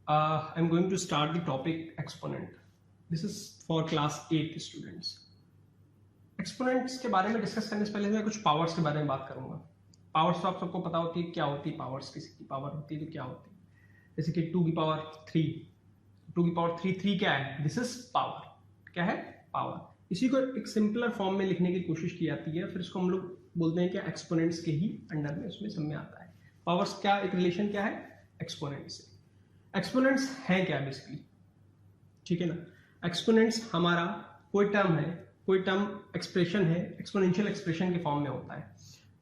I'm going to start the topic exponent. This is for class 8 students. Exponents के बारे में discuss करने से पहले मैं कुछ पावर्स के बारे में बात करूंगा. पावर्स तो आप सबको पता होती है क्या होती है. पावर्स किसी की पावर होती है तो क्या होती है, जैसे कि 2 की पावर 3. 2 की पावर 3 क्या है? This is power. क्या है? पावर. इसी को एक सिंपलर फॉर्म में लिखने की कोशिश की जाती है, फिर इसको हम लोग बोलते हैं कि एक्सपोनेंट्स के ही अंडर में उसमें सब में आता है. पावर्स क्या एक रिलेशन क्या है एक्सपोनेंट से. एक्सपोनेंट्स हैं क्या बेसिकली, ठीक है ना. एक्सपोनेंट्स हमारा कोई टर्म है, कोई टर्म एक्सप्रेशन है, एक्सपोनेंशियल एक्सप्रेशन के फॉर्म में होता है.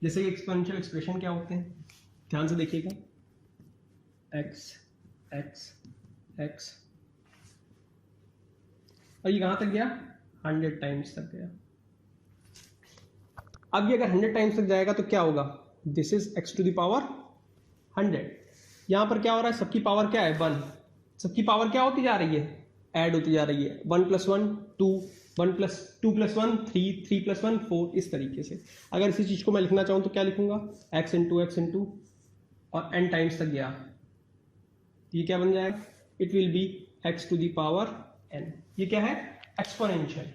जैसे कि एक्सपोनेंशियल एक्सप्रेशन क्या होते हैं, ध्यान से देखिएगा. एक्स एक्स एक्स और ये कहां तक गया? 100 टाइम्स तक गया. अब ये अगर 100 टाइम्स तक जाएगा तो क्या होगा? This is x to the power 100. यहां पर क्या हो रहा है? सबकी पावर क्या है? 1. सबकी पावर क्या होती जा रही है? ऐड होती जा रही है. 1 + 1 2, 1 + 2 + 1 3, 3 + 1 4. इस तरीके से अगर इसी चीज को मैं लिखना चाहूं तो क्या लिखूंगा? x × और n टाइम्स तक गया, ये क्या बन जाएगा? It will be x to the power n. ये क्या है? Exponential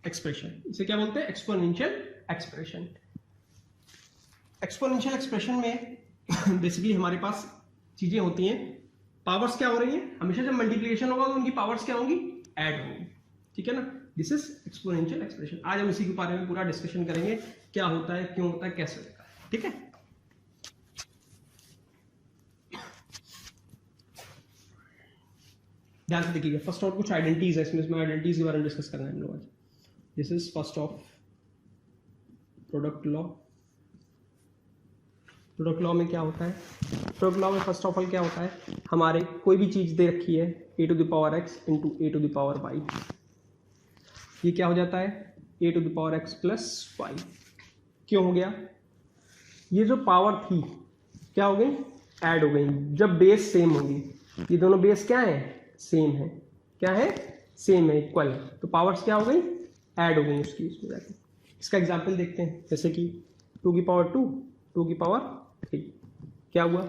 expression. इसे क्या बोलते हैं? Exponential expression. एक्सपोनेंशियल एक्सप्रेशन में बेसिकली हमारे पास चीजें होती हैं. पावर्स क्या हो रही हैं? हमेशा जब मल्टीप्लिकेशन होगा तो उनकी पावर्स क्या होंगी? ऐड होंगी. ठीक है ना. This is exponential expression. आज हम इसी के बारे में पूरा डिस्कशन करेंगे, क्या होता है, क्यों होता है, कैसे होता है. ठीक है. ध्यान से देखिएगा. फर्स्ट ऑफ कुछ आइडेंटिटीज है इसमें आइडेंटिटीज के बारे में डिस्कस करना है हम लोग आज. This is first of product law. Product law में क्या होता है? प्रोडक्ट लॉ में फर्स्ट ऑफ ऑल क्या होता है? हमारे कोई भी चीज दे रखी है a to the power x × a to the power y. ये क्या हो जाता है? a to the power x + y. क्यों हो गया? ये जो पावर थी क्या हो गई? ऐड हो गई. जब बेस सेम होगी, ये दोनों बेस क्या है? सेम है. क्या है? सेम है, इक्वल है. तो पावर्स क्या हो गई? ऐड हो गई उसकी इसमें जाके. इसका एग्जाम्पल देखते हैं. जैसे कि 2 की पावर 2, 2 की पावर 3. क्या हुआ?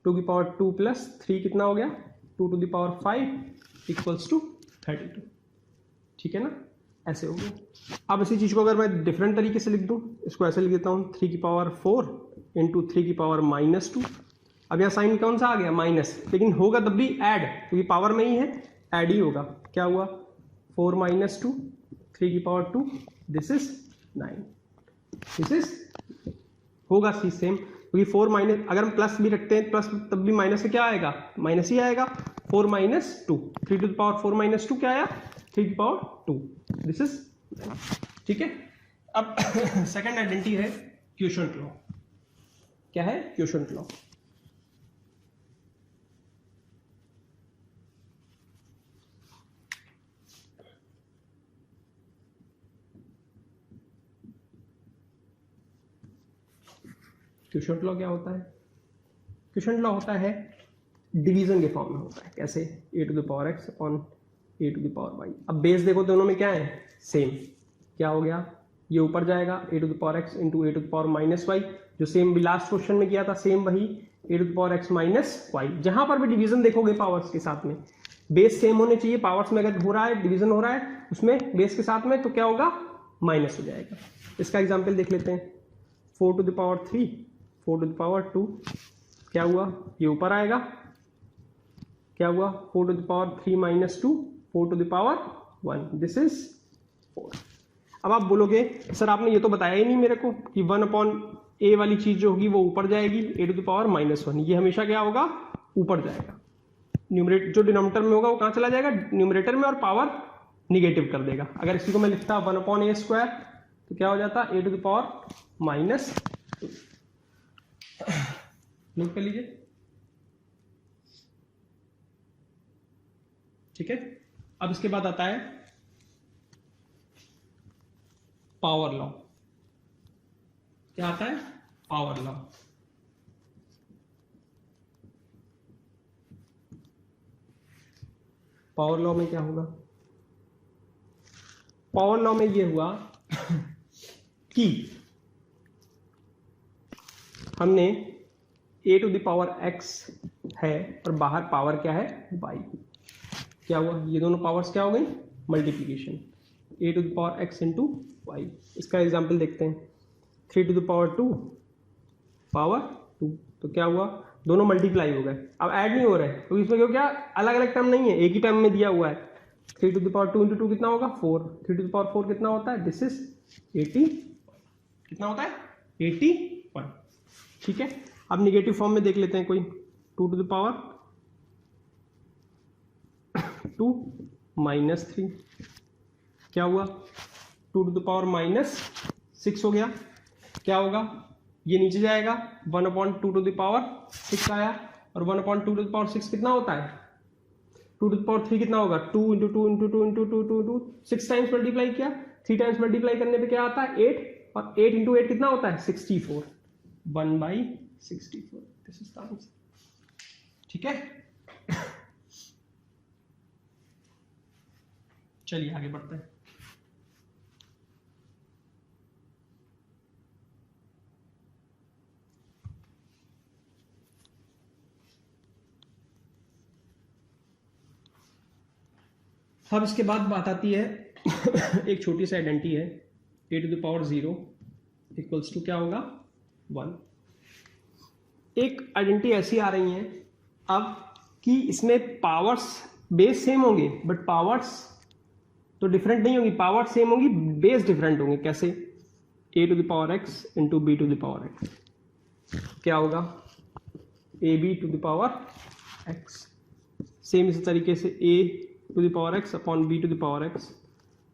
2 की पावर 2 + 3 कितना हो गया? 2 टू द पावर 5 = 32. ठीक है ना. ऐसे हो गया. अब इसी चीज को अगर मैं डिफरेंट तरीके से लिख दूं, इसको ऐसे लिख देता हूं 3 की पावर 4 × 3 की पावर -2. अब यहाँ साइन कौन सा आ गया? माइनस. लेकिन होगा तब भी ऐड, क्योंकि पावर में ही है, ऐड ही होगा. क्या हुआ? 4 - 2 3 की power 2. This is 9. This is होगा सी सेम, क्योंकि 4 माइनस अगर हम प्लस भी रखते हैं प्लस तब भी माइनस से क्या आएगा? माइनस ही आएगा. 4 - 2 3 टू द पावर 4 - 2 क्या आया? 3 की पावर 2. This is. ठीक है. अब सेकंड आइडेंटिटी है क्वोशंट लॉ. क्या है? Quotient law. क्वोशंट लॉ क्या होता है? क्वोशंट लॉ होता है डिवीजन के फॉर्म में होता है. कैसे? a to the power x / a to the power y. अब बेस देखो दोनों में क्या है? सेम. क्या हो गया? ये ऊपर जाएगा a to the power x × a to the power -y. जो सेम भी लास्ट क्वेश्चन में किया था, सेम वही a to the power x - y. जहां पर भी डिवीजन देखोगे पावर्स के साथ में बेस सेम होने चाहिए. पावर्स में अगर हो रहा है डिवीजन हो रहा है उसमें बेस के साथ में, तो क्या होगा? माइनस हो जाएगा. इसका एग्जाम्पल देख लेते हैं. 4 to the power 3 4 to the power 2. क्या हुआ? ये ऊपर आएगा. क्या हुआ? 4 to the power 3 - 2 4 to the power 1. This is 4. अब आप बोलोगे सर आपने ये तो बताया ही नहीं मेरे को कि 1/a वाली चीज जो होगी वो ऊपर जाएगी, a टू द पावर -1. ये हमेशा क्या होगा? ऊपर जाएगा. न्यूमरेटर जो डिनोमिनेटर में होगा वो कहां चला जाएगा? न्यूमरेटर में, और पावर निगेटिव कर देगा. अगर इसी को मैं लिखता 1/a² तो क्या हो जाता? a to the power -2. Note कर लीजिए. ठीक है. अब इसके बाद आता है पावर लॉ. क्या आता है? Power law. पावर लॉ में क्या होगा? पावर लॉ में ये हुआ कि हमने a to the power x है और बाहर पावर क्या है y। क्या हुआ, ये दोनों पावर्स क्या हो गई, multiplication, a to the power x into y. इसका एग्जाम्पल देखते हैं, 3 टू द पावर 2 पावर 2, तो क्या हुआ, दोनों मल्टीप्लाई हो गए, अब ऐड नहीं हो रहे हैं, तो इसमें क्यों क्या अलग अलग टर्म नहीं है, एक ही टर्म में दिया हुआ है। 3 टू द पावर 2 इंटू 2 कितना होगा 4, 3 टू द पावर 4 कितना होता है, दिस इज 80, कितना होता है 81। ठीक है, अब निगेटिव फॉर्म में देख लेते हैं कोई, 2 टू द पावर 2 माइनस 3, क्या हुआ 2 टू द पावर माइनस 6 हो गया, क्या होगा, ये नीचे जाएगा, 1/2 टू द पावर 6 आया, और 1/2 टू द पावर 6 कितना होता है, 2 टू द पावर 3 कितना होगा, 2 into 2 into 2 into 2 to 2, 6 times multiply किया, 3 टाइम्स मल्टीप्लाई करने पे क्या आता है 8, और 8 इंटू 8 कितना होता है 64, 1/64, दिस इज द आंसर। ठीक है, चलिए आगे बढ़ते हैं। अब इसके बाद बात आती है एक छोटी सी आइडेंटिटी है, a to the power 0 equals to क्या होगा 1। एक आइडेंटिटी ऐसी आ रही है अब कि इसमें पावर्स बेस सेम होंगे बट पावर्स तो डिफरेंट नहीं होगी, पावर्स सेम होंगी, बेस डिफरेंट होंगे। कैसे, a to the power x into b to the power x, क्या होगा a b to the power x, same इसी तरीके से a to the power x upon b to the power x,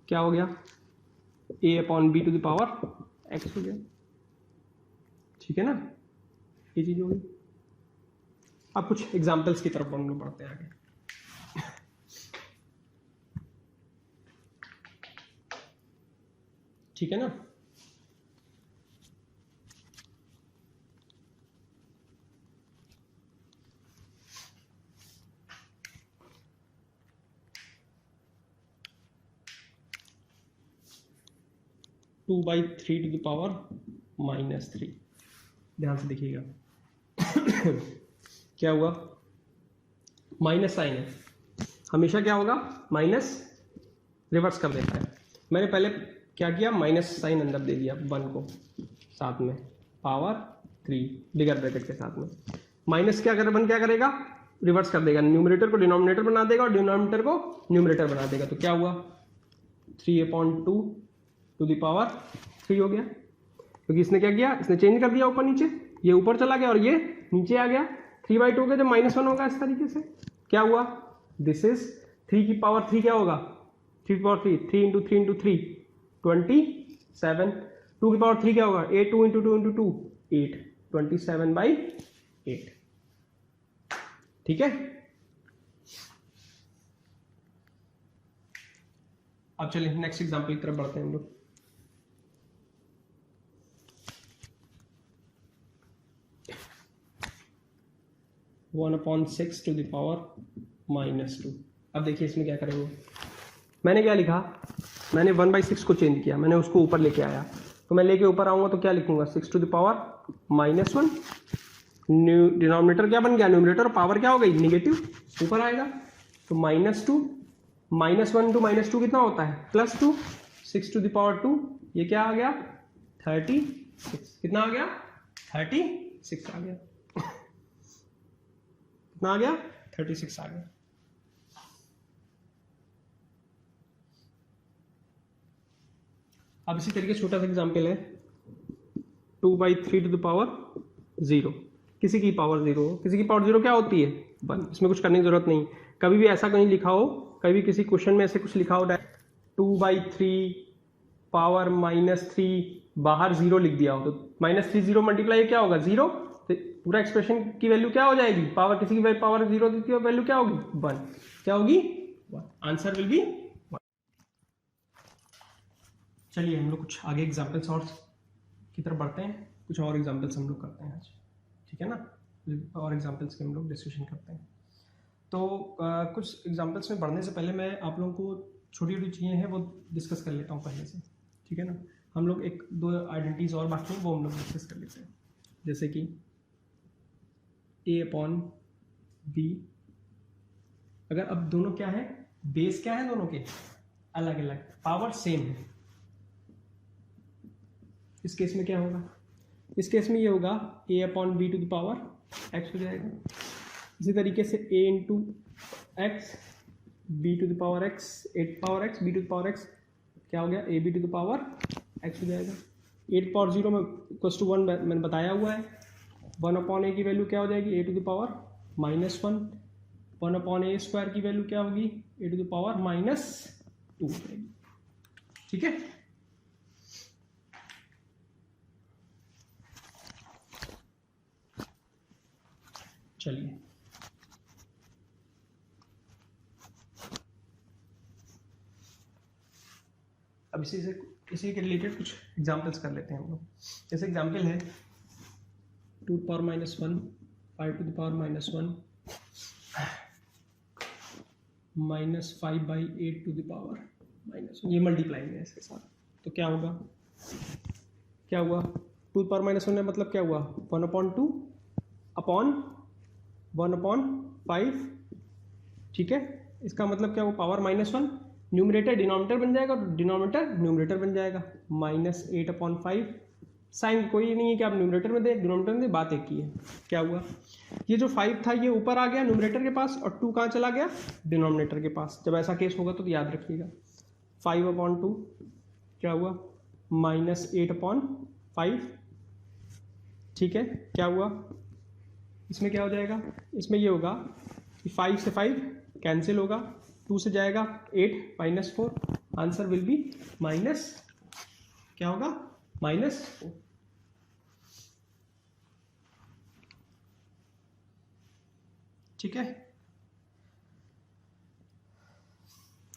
क्या हो गया a upon b to the power x हो गया। ठीक है ना, ये चीज होगी। अब कुछ एग्जांपल्स की तरफ हम लोग बढ़ते हैं आगे। ठीक है ना, two by 3 to the power -3, ध्यान से देखिएगा क्या हुआ, माइनस साइन है, हमेशा क्या होगा माइनस रिवर्स कर देता है। मैंने पहले क्या किया, माइनस साइन अंदर दे दिया 1 को, साथ में पावर 3 बिगर ब्रैकेट के साथ में, माइनस क्या कर 1 क्या करेगा रिवर्स कर देगा, न्यूमरेटर को डिनोमिनेटर बना देगा और डिनोमिनेटर को न्यूमरेटर बना देगा, तो क्या हुआ 3/2 टू द पावर 3 हो गया, क्योंकि इसने क्या किया, इसने चेंज कर दिया ऊपर नीचे, ये ऊपर चला गया और ये नीचे आ गया, 3/2 हो गया, जब -1 होगा इस तरीके से क्या हुआ, दिस इज 3 की पावर 3 क्या होगा 3 की पावर 3 इंटू 3 इंटू 3 27, 2 की पावर 3 क्या होगा 8 2 इंटू 2 इंटू 2 8, 27/8। ठीक है, अब चलिए नेक्स्ट एग्जांपल की तरफ बढ़ते हैं हम लोग। (1/6 टू द पावर -2). अब देखिए इसमें क्या करेंगे, मैंने क्या लिखा, मैंने 1/6 को चेंज किया, मैंने उसको ऊपर लेके आया, तो मैं लेके ऊपर आऊंगा तो क्या लिखूंगा 6 टू द पावर -1, डिनोमिनेटर क्या बन गया न्यूमरेटर, पावर क्या हो गई नेगेटिव ऊपर आएगा, तो -2 -1 टू -2 कितना होता है +2, 6 टू द पावर 2 ये क्या आ गया 36, कितना आ गया 36 आ गया, कितना आ गया 36 आ गया। अब इसी तरीके छोटा सा एग्जांपल है 2/3 टू द पावर 0, किसी की पावर 0 हो, किसी की पावर 0 क्या होती है 1, इसमें कुछ करने की जरूरत नहीं, कभी भी ऐसा कहीं लिखा हो, कभी किसी क्वेश्चन में ऐसे कुछ लिखा हो 2/3 पावर -3 बाहर 0 लिख दिया हो, तो -3 0 मल्टीप्लाई क्या होगा 0, तो पूरा एक्सप्रेशन की वैल्यू क्या हो जाएगी, पावर किसी की पावर 0 की वैल्यू क्या होगी 1, क्या होगी 1, आंसर विल बी 1। चलिए हम लोग कुछ आगे एग्जाम्पल्स और की तरफ बढ़ते हैं, कुछ और एग्जाम्पल्स हम लोग करते हैं आज, ठीक है ना, और एग्जाम्पल्स के हम लोग डिस्कशन करते हैं। तो कुछ एग्जाम्पल्स में बढ़ने से पहले मैं आप लोगों को छोटी छोटी चीज़ें हैं वो डिस्कस कर लेता हूँ पहले से, ठीक है ना। हम लोग 1-2 आइडेंटिटीज और बाकी हैं वो हम लोग डिस्कस कर लेते हैं, जैसे कि a/2 बी, अगर अब दोनों क्या है, बेस क्या है दोनों के अलग अलग, पावर सेम है, इस केस में क्या होगा, इस केस में ये होगा a upon b to the power x हो जाएगा। इसी तरीके से a into x b to the power x, 8 power x b to the power x क्या हो गया, a b to the power x हो जाएगा। 8 पावर 0 में इक्वल्स टू 1 मैंने बताया हुआ है। 1 अपॉन ए की वैल्यू क्या हो जाएगी, A to the power -1। 1 upon A square की वैल्यू क्या होगी, ए टू द पावर -2 हो जाएगी। ठीक है, चलिए अब इसी के रिलेटेड कुछ एग्जांपल्स कर लेते हैं हम लोग। जैसे एग्जांपल है 2 power -1, 5 to the power -1, -5/8 to the power -1, ये मल्टीप्लाई है इसके साथ, तो क्या होगा, क्या हुआ 2 पावर -1 में मतलब क्या हुआ 1/2 अपॉन 1/5, ठीक है। इसका मतलब क्या हुआ पावर -1, न्यूमरेटर डिनोमिनेटर बन जाएगा और डिनोमिनेटर न्यूमरेटर बन जाएगा। -8/5, साइन कोई नहीं है कि आप न्यूमरेटर में दे डिनोमिनेटर में दे, बात एक ही है। क्या हुआ, ये जो 5 था ये ऊपर आ गया न्यूमरेटर के पास और 2 कहाँ चला गया, डिनोमिनेटर के पास। जब ऐसा केस होगा तो याद रखिएगा 5/2 क्या हुआ -8/5, ठीक है। क्या हुआ, इसमें क्या हो जाएगा, इसमें ये होगा कि 5 से 5 कैंसिल होगा, 2 से जाएगा 8 -4, आंसर विल बी माइनस, क्या होगा -4। ठीक है,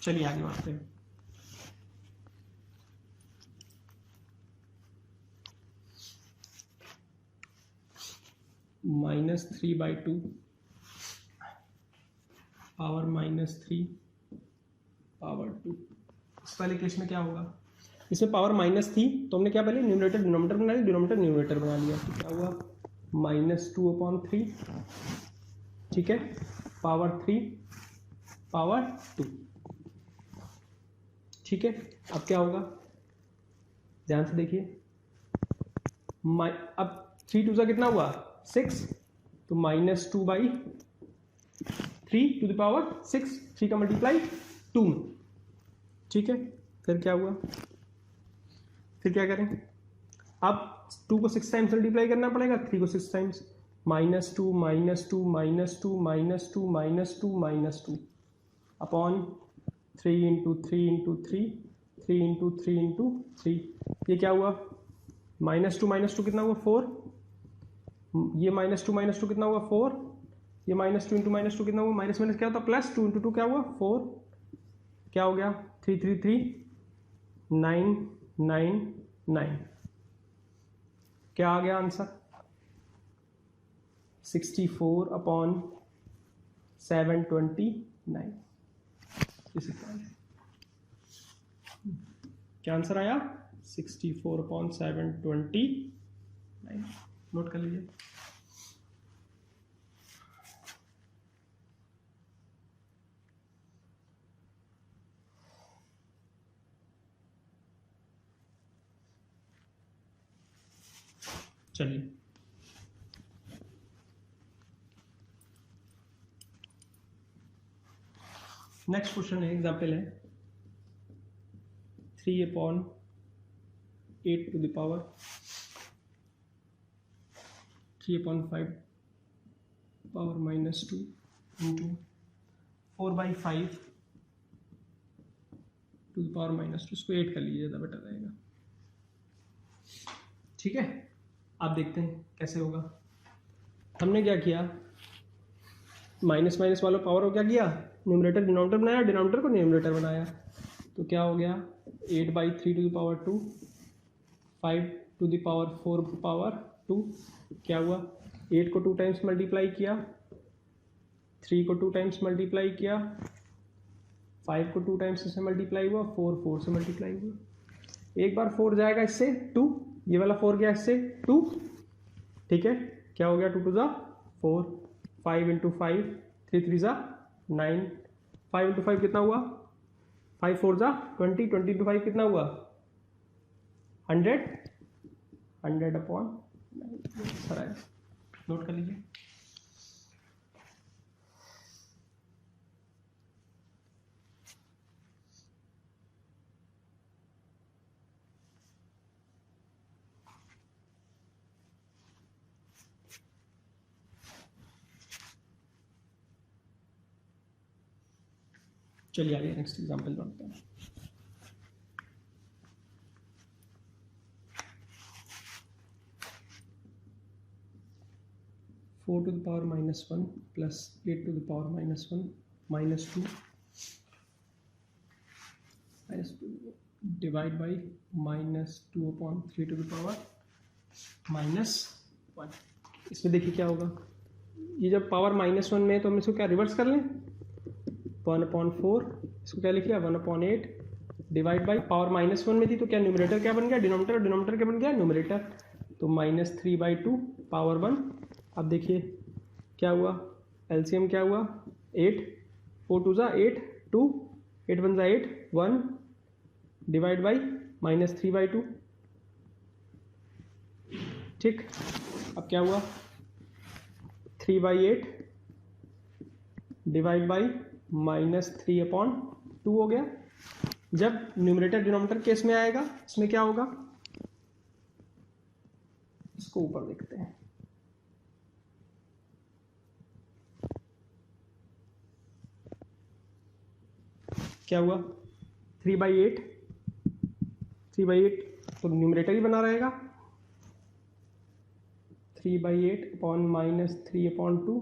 चलिए आगे बढ़ते हैं। -3/2 पावर -3 पावर 2। इस वाले केस में क्या होगा, इसमें पावर माइनस थी तो हमने क्या पहले न्यूमरेटर डिनोमिनेटर बना लिया, डिनोमिनेटर न्यूमरेटर बना लिया, तो क्या हुआ -2/3, ठीक है, पावर 3 पावर 2, ठीक है। अब क्या होगा, ध्यान से देखिए, अब 3 2 कितना हुआ 6, तो -2/3 टू द पावर 6, 3 का मल्टीप्लाई 2 में, ठीक है। फिर क्या हुआ, फिर क्या करें, अब 2 को 6 टाइम्स मल्टीप्लाई करना पड़ेगा, 3 को 6 times, -2 -2 -2 -2 -2 upon 3 into 3 into 3 3 into 3 into 3, ये क्या हुआ -2 कितना हुआ 4, ये -2 कितना हुआ 4, ये -2 इंटू -2 कितना हुआ, माइनस माइनस क्या होता +2 इंटू 2 क्या हुआ 4, क्या हो गया 3 3 3 9 9 9, क्या आ गया आंसर 64/729। क्या आंसर आया 64/729, नोट कर लीजिए। चलिए नेक्स्ट क्वेश्चन है, एग्जाम्पल है 3/8 to the power 3/5 power -2 into 4/5 to the power -2, इसको 8 कर लीजिए, ज़्यादा बेटर रहेगा, ठीक है। आप देखते हैं कैसे होगा। हमने क्या किया, माइनस माइनस वाला पावर को क्या किया, न्यूमरेटर डिनोमिनेटर बनाया, डिनोमिनेटर को न्यूमरेटर बनाया, तो क्या हो गया 8/3 to the power 2, 5 to the power 4 power 2, क्या हुआ 8 को 2 टाइम्स मल्टीप्लाई किया, 3 को 2 टाइम्स मल्टीप्लाई किया, 5 को 2 टाइम्स से मल्टीप्लाई हुआ, 4 से मल्टीप्लाई हुआ, एक बार 4 जाएगा इससे 2, ये वाला 4 गया इससे 2, ठीक है, क्या हो गया 2 2 जा 4, 5 इंटू 5, 3 3 ज़ा 9, 5 इंटू 5 कितना हुआ, 5 4 ज़ा 20, 20 इंटू 5 कितना हुआ 100, 100 अपॉन 9 सर आया, नोट कर लीजिए। चलिए आगे नेक्स्ट एग्जांपल बढ़ते हैं। Four to the power -1 plus 8 to the power -1 -2 divide by -2 upon 3 to the power -1। इसमें देखिए क्या होगा, ये जब पावर -1 में है तो हम इसको क्या रिवर्स कर लें, 1/4, इसको क्या लिख लिया 1/8 डिवाइड बाई पावर -1 में थी तो क्या न्यूमरेटर क्या बन गया डिनोमिनेटर, और डिनोमिनेटर क्या बन गया न्यूमरेटर, तो -3/2 पावर 1। अब देखिए क्या हुआ, एलसीएम क्या हुआ 8, 4 2 ज़ा 8, 2 8 1 ज़ा 8, 1 डिवाइड बाई -3/2। ठीक, अब क्या हुआ 3/8 डिवाइड बाई -3/2 हो गया। जब न्यूमरेटर डिनोमिनेटर केस में आएगा इसमें क्या होगा, इसको ऊपर देखते हैं। क्या हुआ 3/8 तो न्यूमरेटर ही बना रहेगा, 3/8 अपॉन -3/2।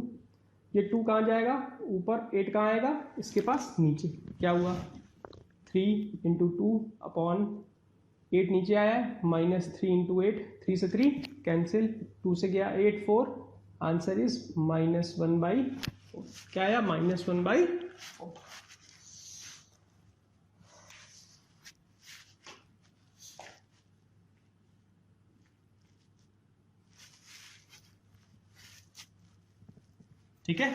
ये 2 कहाँ जाएगा ऊपर, 8 कहाँ आएगा इसके पास नीचे। क्या हुआ 3 इंटू 2 अपॉन 8 नीचे आया है, -3 इंटू 8, 3 से 3 कैंसिल, 2 से गया 8 4, आंसर इज -1/4। क्या आया -1/4। ठीक है,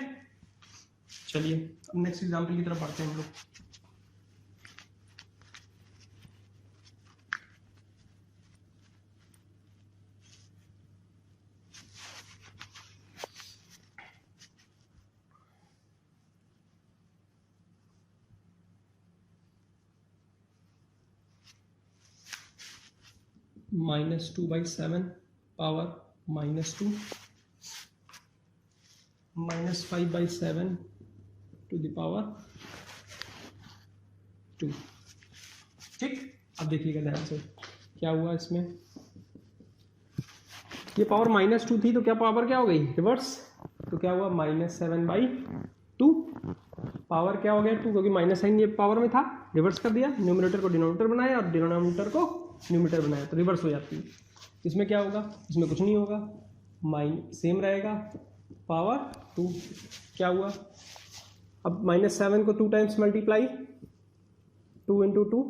चलिए अब नेक्स्ट एग्जाम्पल की तरफ बढ़ते हैं हम लोग। -2/7 पावर -2 -5/7 टू द पावर 2। ठीक, अब देखिएगा ध्यान से क्या हुआ इसमें, ये पावर -2 थी तो क्या पावर क्या हो गई रिवर्स, तो क्या हुआ -7/2 पावर क्या हो गया 2, क्योंकि माइनस साइन ये पावर में था, रिवर्स कर दिया, न्यूमरेटर को डिनोमिनेटर बनाया और डिनोमिनेटर को न्यूमरेटर बनाया तो रिवर्स हो जाती है। इसमें क्या होगा, इसमें कुछ नहीं होगा, सेम रहेगा पावर 2। क्या हुआ, अब -7 को 2 टाइम्स मल्टीप्लाई, 2 इंटू 2,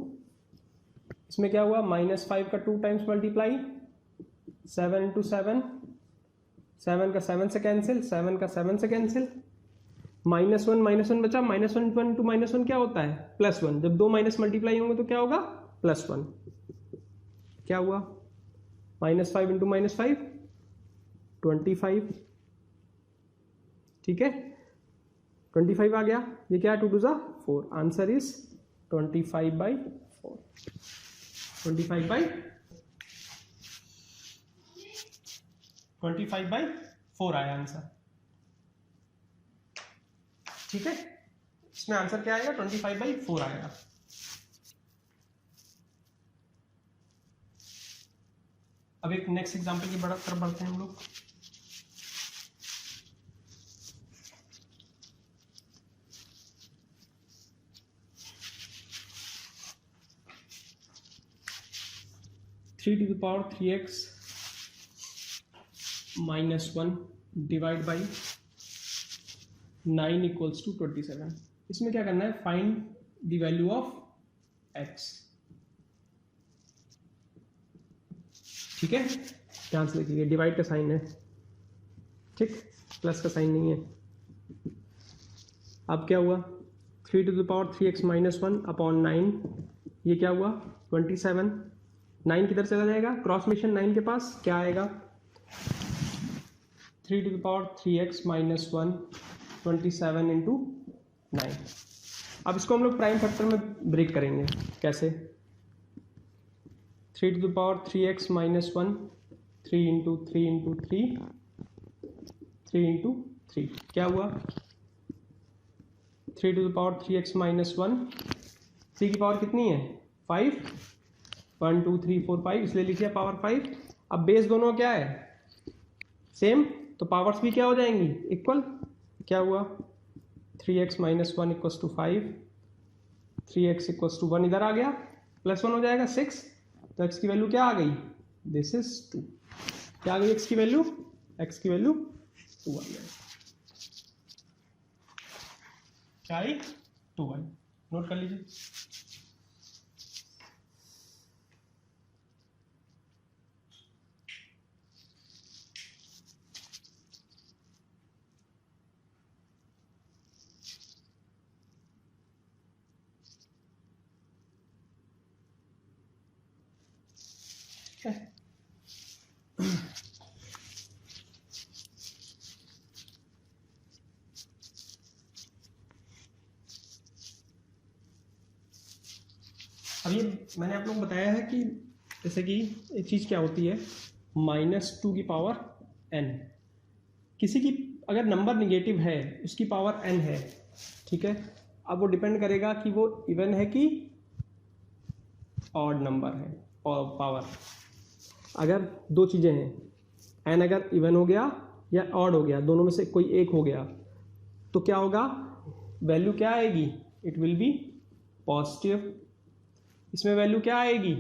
इसमें क्या हुआ -5 का 2 टाइम्स मल्टीप्लाई, 7 इंटू 7, 7 का 7 से कैंसिल, 7 का 7 से कैंसिल, -1 बचा, -1 इंटू -1 क्या होता है +1, जब 2 माइनस मल्टीप्लाई होंगे तो क्या होगा +1। क्या हुआ -5 इंटू -5 25। ठीक है 25 आ गया, ये क्या है 2 2 ज़ा 4, आंसर इज 25/4। 25/4 आया आंसर। ठीक है, इसमें आंसर क्या आएगा 25/4 आएगा। अब एक नेक्स्ट एग्जांपल की तरफ बढ़ते हैं हम लोग। Three to the power 3x -1 divide by 9 equals to 27। इसमें क्या करना है, find the value of x। ठीक है, ध्यान से देखिए डिवाइड का साइन है, ठीक, प्लस का साइन नहीं है। अब क्या हुआ, 3 to the power 3x minus 1 upon 9, ये क्या हुआ 27, 9 किधर चला जाएगा, क्रॉस मिशन 9 के पास क्या आएगा, 3 to the power 3x minus 1 27 into 9। अब इसको हम लोग प्राइम फैक्टर में ब्रेक करेंगे, कैसे, 3 to the power 3x minus 1 3 into 3 into 3 3 into 3, क्या हुआ 3 to the power 3x minus 1, 3 की पावर कितनी है 5, 1 2 3 4 5, इसलिए लिखिए पावर 5। अब बेस दोनों क्या है सेम, तो पावर्स भी क्या हो जाएंगी इक्वल, क्या हुआ 3x minus 1 equals to 5, 3x equals to 1 इधर आ गया, प्लस 1 हो जाएगा 6, तो x की वैल्यू क्या आ गई, दिस इज 2, क्या आ गई x की वैल्यू, x की वैल्यू 2 आ गई, क्या आई 2 आई, नोट कर लीजिए। अब ये मैंने आप लोग को बताया है कि जैसे कि एक चीज़ क्या होती है -2 की पावर n, किसी की अगर नंबर निगेटिव है उसकी पावर n है, ठीक है, अब वो डिपेंड करेगा कि वो इवन है कि ऑड नंबर है, पावर अगर दो चीज़ें हैं n अगर इवन हो गया या ऑड हो गया, दोनों में से कोई एक हो गया तो क्या होगा, वैल्यू क्या आएगी, इट विल बी पॉजिटिव, इसमें वैल्यू क्या आएगी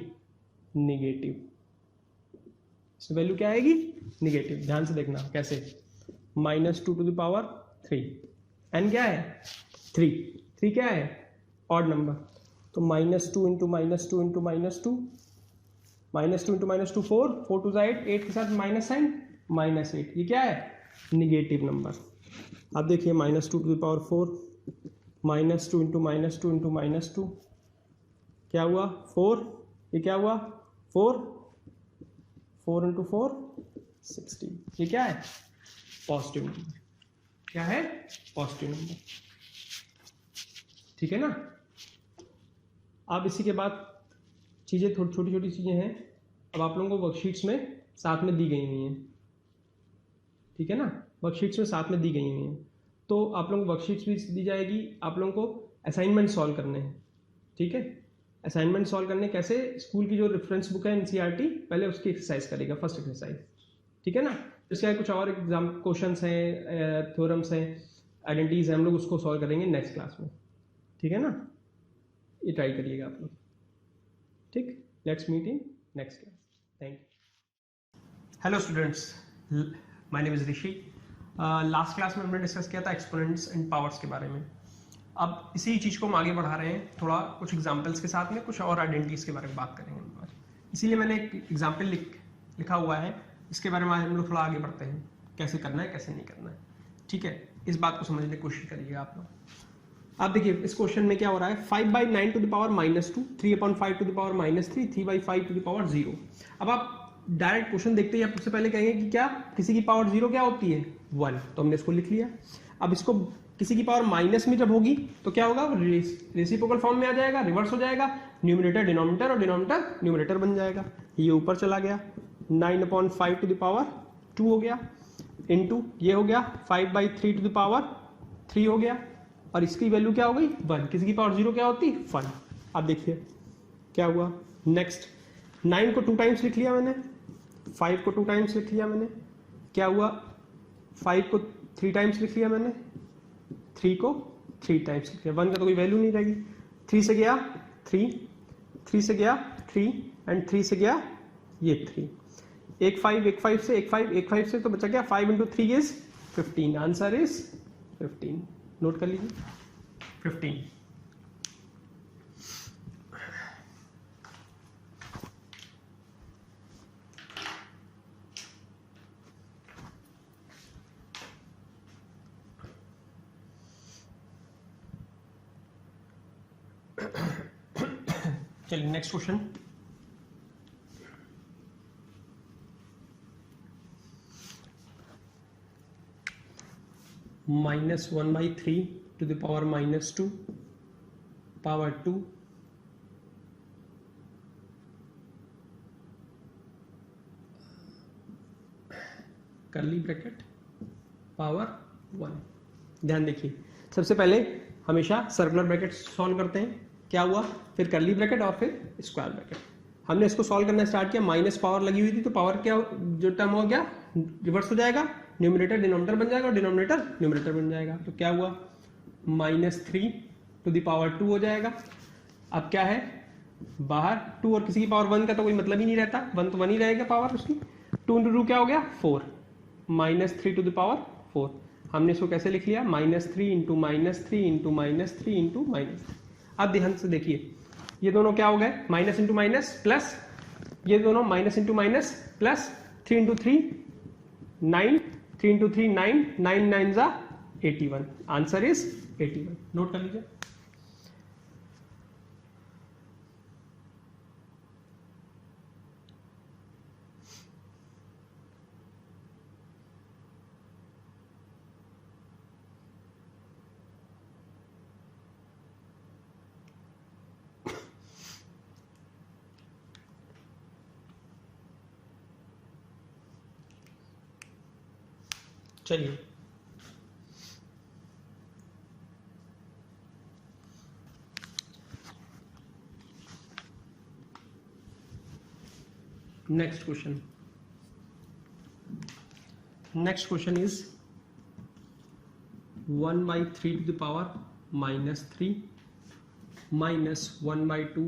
निगेटिव, इसमें वैल्यू क्या आएगी निगेटिव, ध्यान से देखना कैसे, -2 टू द पावर 3, n क्या है 3, 3 क्या है ऑड नंबर, तो -2 इंटू -2 इंटू -2, -2 इंटू -2 4, 4 टू 8, 8 के साथ माइनस साइन -8, ये क्या है निगेटिव नंबर। अब देखिए -2 to the power 4, -2 into -2 into -2, क्या हुआ 4, ये क्या हुआ 4, 4 इंटू 4 16, ये क्या है पॉजिटिव नंबर, क्या है पॉजिटिव नंबर, ठीक है ना। अब इसी के बाद चीज़ें थोड़ी छोटी छोटी चीज़ें हैं, अब आप लोगों को वर्कशीट्स में साथ में दी गई हुई हैं, ठीक है ना, वर्कशीट्स में साथ में दी गई हुई हैं, तो आप लोगों को वर्कशीट्स भी दी जाएगी, आप लोगों को असाइनमेंट सॉल्व करने हैं, ठीक है, असाइनमेंट सॉल्व करने कैसे, स्कूल की जो रेफरेंस बुक है एनसीईआरटी, पहले उसकी एक्सरसाइज करेगा फर्स्ट एक्सरसाइज, ठीक है ना, इसके बाद कुछ और एग्जाम क्वेश्चंस हैं, थ्योरम्स हैं, आइडेंटिटीज हैं, हम लोग उसको सॉल्व करेंगे नेक्स्ट क्लास में, ठीक है ना, ये ट्राई करिएगा आप लोग, ठीक, let's meet in next class, thank you. Hello students, my name is Rishi. Last class में हमने डिस्कस किया था एक्सपोनेंट्स एंड पावर्स के बारे में, अब इसी चीज़ को हम आगे बढ़ा रहे हैं, थोड़ा कुछ एग्जाम्पल्स के साथ में कुछ और आइडेंटिटीज़ के बारे में बात करेंगे, इसीलिए मैंने एक एग्जाम्पल लिखा हुआ है, इसके बारे में आज हम लोग थोड़ा आगे बढ़ते हैं, कैसे करना है कैसे नहीं करना है, ठीक है, इस बात को समझने की कोशिश करिएगा आप लोग। अब देखिए इस क्वेश्चन में क्या हो रहा है, 5/9 to the power -2, 3/5 to the power -3, 3/5 to the power 0। अब आप डायरेक्ट क्वेश्चन देखते ही आप सबसे पहले कहेंगे कि क्या किसी की पावर 0 क्या होती है 1, तो हमने इसको लिख लिया। अब इसको किसी की पावर माइनस में जब होगी तो क्या होगा, रेसिप्रोकल फॉर्म में आ जाएगा, रिवर्स हो जाएगा, न्यूमरेटर डिनोमिनेटर और डिनोमिनेटर न्यूमरेटर बन जाएगा, ये ऊपर चला गया, 9/5 टू द पावर 2 हो गया, इनटू ये हो गया 5/3 टू द पावर 3 हो गया, और इसकी वैल्यू क्या हो गई 1, किसी की पावर 0 क्या होती 1। अब देखिए क्या हुआ, नेक्स्ट 9 को 2 टाइम्स लिख लिया मैंने, 5 को 2 टाइम्स लिख लिया मैंने, क्या हुआ 5 को 3 टाइम्स लिख लिया मैंने, 3 को 3 टाइम्स लिख लिया, 1 का तो कोई वैल्यू नहीं रहेगी, 3 से गया 3, 3 से गया 3 एंड 3 से गया ये 3, एक 5 से एक 5 से तो बचा गया 5 into 3 is 15, answer is 15, note कर लीजिए 15। चलिए next question. -1/3 to the power -2 power 2 curly bracket power 1। ध्यान देखिए, सबसे पहले हमेशा सर्कुलर ब्रैकेट सॉल्व करते हैं, क्या हुआ, फिर कर्ली ब्रैकेट और फिर स्क्वायर ब्रैकेट। हमने इसको सॉल्व करना स्टार्ट किया, माइनस पावर लगी हुई थी तो पावर क्या जो टर्म हो गया रिवर्स हो जाएगा, न्यूमरेटर डिनोमिनेटर बन जाएगा और डिनोमिनेटर न्यूमरेटर बन जाएगा। तो क्या हुआ, -3 to the power 2 हो जाएगा। अब क्या है, बाहर 2 और किसी की पावर 1 का तो कोई मतलब ही नहीं रहता, 1 तो 1 ही रहेगा पावर उसकी। 2 × 2 क्या हो गया 4, -3 to the power 4। हमने इसको कैसे लिख लिया, -3 × -3 × -3 × -3। अब ध्यान से देखिए, ये दोनों क्या हो गए, माइनस इंटू माइनस प्लस, ये दोनों माइनस इंटू माइनस प्लस, 3 × 3 9, 3 × 3 9, 9 9 ज़ा 81, आंसर इज 81। नोट कर लीजिए। चलिए next question. Next question is 1/3 to the power -3 -1/2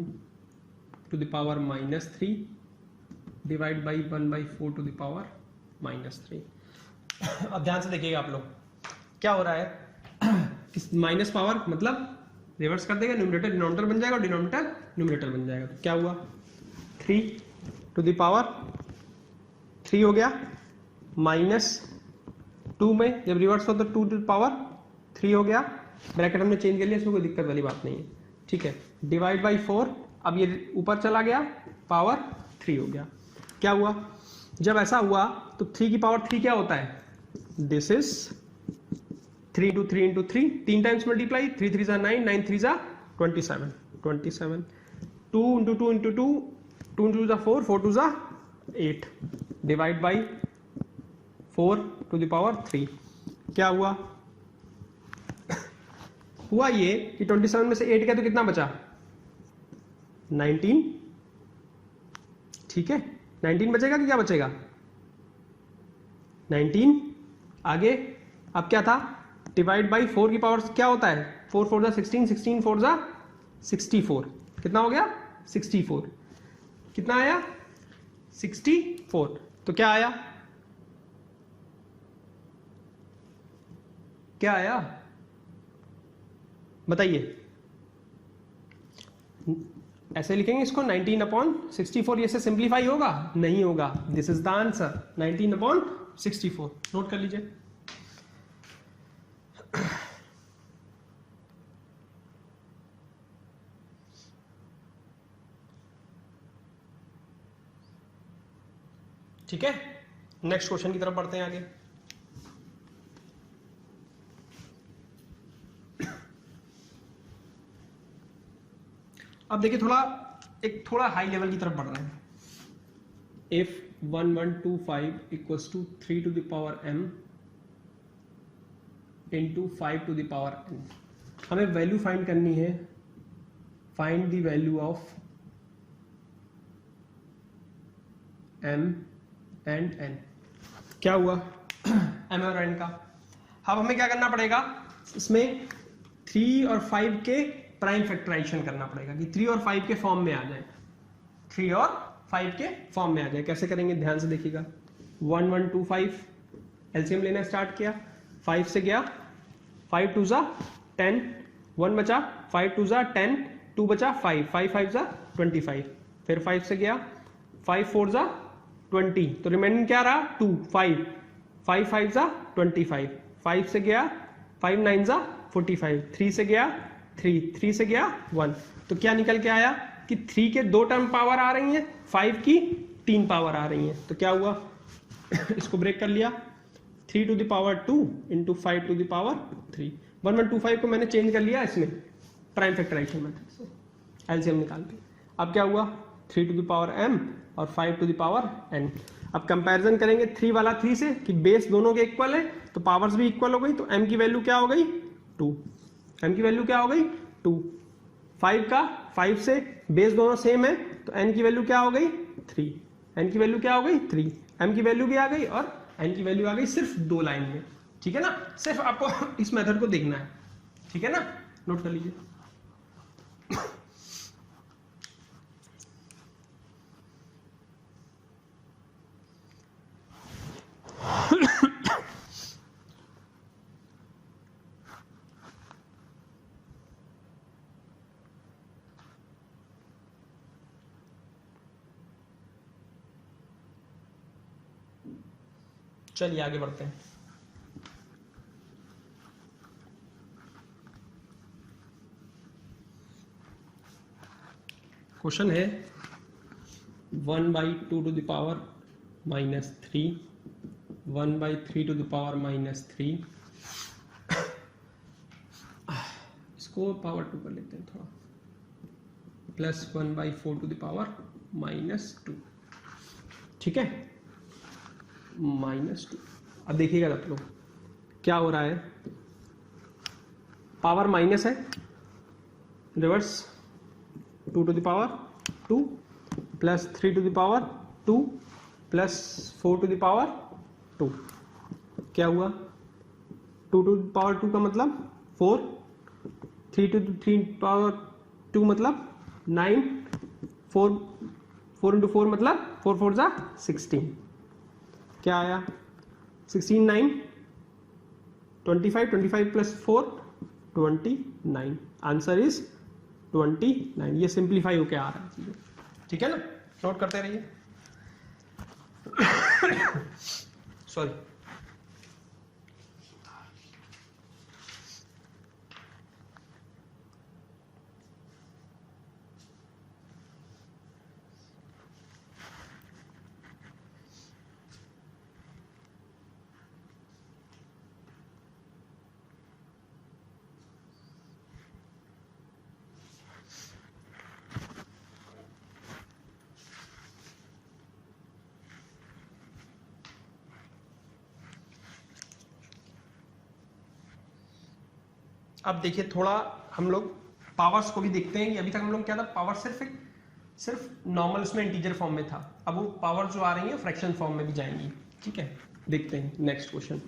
to the power -3 divide by 1/4 to the power -3। अब ध्यान से देखिएगा आप लोग, क्या हो रहा है, माइनस पावर मतलब रिवर्स कर देगा, न्यूमरेटर डिनोमिनेटर बन जाएगा और डिनोमिनेटर न्यूमरेटर बन जाएगा। तो क्या हुआ, 3 to the power 3 हो गया, -2 में जब रिवर्स हो तो 2 to the power 3 हो गया, ब्रैकेट हमने चेंज कर लिया, इसमें कोई दिक्कत वाली बात नहीं है, ठीक है। डिवाइड बाई 4, अब ये ऊपर चला गया, पावर 3 हो गया। क्या हुआ, जब ऐसा हुआ तो 3 की पावर 3 क्या होता है, दिस इज 3 × 3 × 3, 3 टाइम्स मल्टीप्लाई, 3 3 ज़ा 9, 9 3 ज़ा 27, 27, 2 × 2 × 2, 2 × 2 ज़ा 4, 4 2 ज़ा 8, divide by 4 to the power 3। क्या हुआ, हुआ ये कि 27 में से 8 गया तो कितना बचा, 19, ठीक है, 19 बचेगा कि क्या बचेगा, 19। आगे अब क्या था, डिवाइड बाई 4 की पावर क्या होता है, 4 4 ज़ा 16, 16 4 ज़ा 64, कितना हो गया 64, कितना आया 64। तो क्या आया, क्या आया बताइए, ऐसे लिखेंगे इसको 19/64, ये से सिंप्लीफाई होगा, नहीं होगा, this is the answer 19/64। Note कर लीजिए। ठीक है, नेक्स्ट क्वेश्चन की तरफ बढ़ते हैं आगे। अब देखिए थोड़ा हाई लेवल की तरफ बढ़ रहे हैं। If 1125 equals to 3 to the power m into 5 to the power n, हमें वैल्यू फाइंड करनी है, find the value of m and n। क्या हुआ m और n का, अब हमें क्या करना पड़ेगा, इसमें 3 और 5 के प्राइम फैक्टराइजेशन करना पड़ेगा कि 3 और 5 के फॉर्म में आ जाए, 3 और 5 के फॉर्म में आ जाए। कैसे करेंगे, ध्यान से देखिएगा। 1125 एलसीएम लेना स्टार्ट किया, 5 से गया, 5 2 ज़ा 10, 1 बचा, 5 2 ज़ा 10, 2 बचा 5, 5 5 ज़ा 25, फिर 5 से गया, 5 4 ज़ा 20, तो रिमेनिंग क्या रहा 2, 5 5 5 ज़ा 25, 5 से गया, 5 9 ज़ा 45, 3 से गया 3, 3 से गया 1, तो क्या निकल के आया कि 3 के 2 टर्म पावर आ रही हैं, 5 की 3 पावर आ रही हैं। तो क्या हुआ इसको ब्रेक कर लिया, 3 to the power 2 into 5 to the power 3। 1125 को मैंने चेंज कर लिया इसमें प्राइम फैक्टराइजेशन मेथड से, एलसीएम निकाल के। अब क्या हुआ 3 to the power m और 5 to the power n। अब कंपैरिजन करेंगे 3 वाला 3 से कि बेस दोनों के इक्वल है तो पावर्स भी इक्वल हो गई, तो m की वैल्यू क्या हो गई 2, m की वैल्यू क्या हो गई 2। 5 का 5 से बेस दोनों सेम है तो n की वैल्यू क्या हो गई 3, n की वैल्यू क्या हो गई 3, m की वैल्यू भी आ गई और n की वैल्यू आ गई सिर्फ 2 लाइन में। ठीक है ना, सिर्फ आपको इस मेथड को देखना है। ठीक है ना, नोट कर लीजिए। चलिए आगे बढ़ते हैं। क्वेश्चन है 1/2 to the power -3, 1/3 to the power -3, इसको पावर 2 कर लेते हैं थोड़ा, प्लस 1/4 to the power -2। ठीक है, -2। अब देखिएगा आप लोग क्या हो रहा है, पावर माइनस है, reverse 2 to the power 2 plus 3 to the power 2 plus 4 to the power 2। क्या हुआ 2 to the power 2 का मतलब 4, 3 to the 3 power 2 मतलब 9, 4 into 4 मतलब 4 4 जा 16। क्या आया 16 9 25, 25 प्लस 4 29। Answer is 29। ये सिंप्लीफाई होके आ रहा है चीजें। ठीक है ना, नोट करते रहिए। सॉरी, अब देखिए थोड़ा हम लोग पावर्स को भी देखते हैं कि अभी तक हम लोग क्या था, पावर सिर्फ नॉर्मल उसमें इंटीजर फॉर्म में था, अब वो पावर जो आ रही है फ्रैक्शन फॉर्म में भी जाएंगी। ठीक है, देखते हैं next question.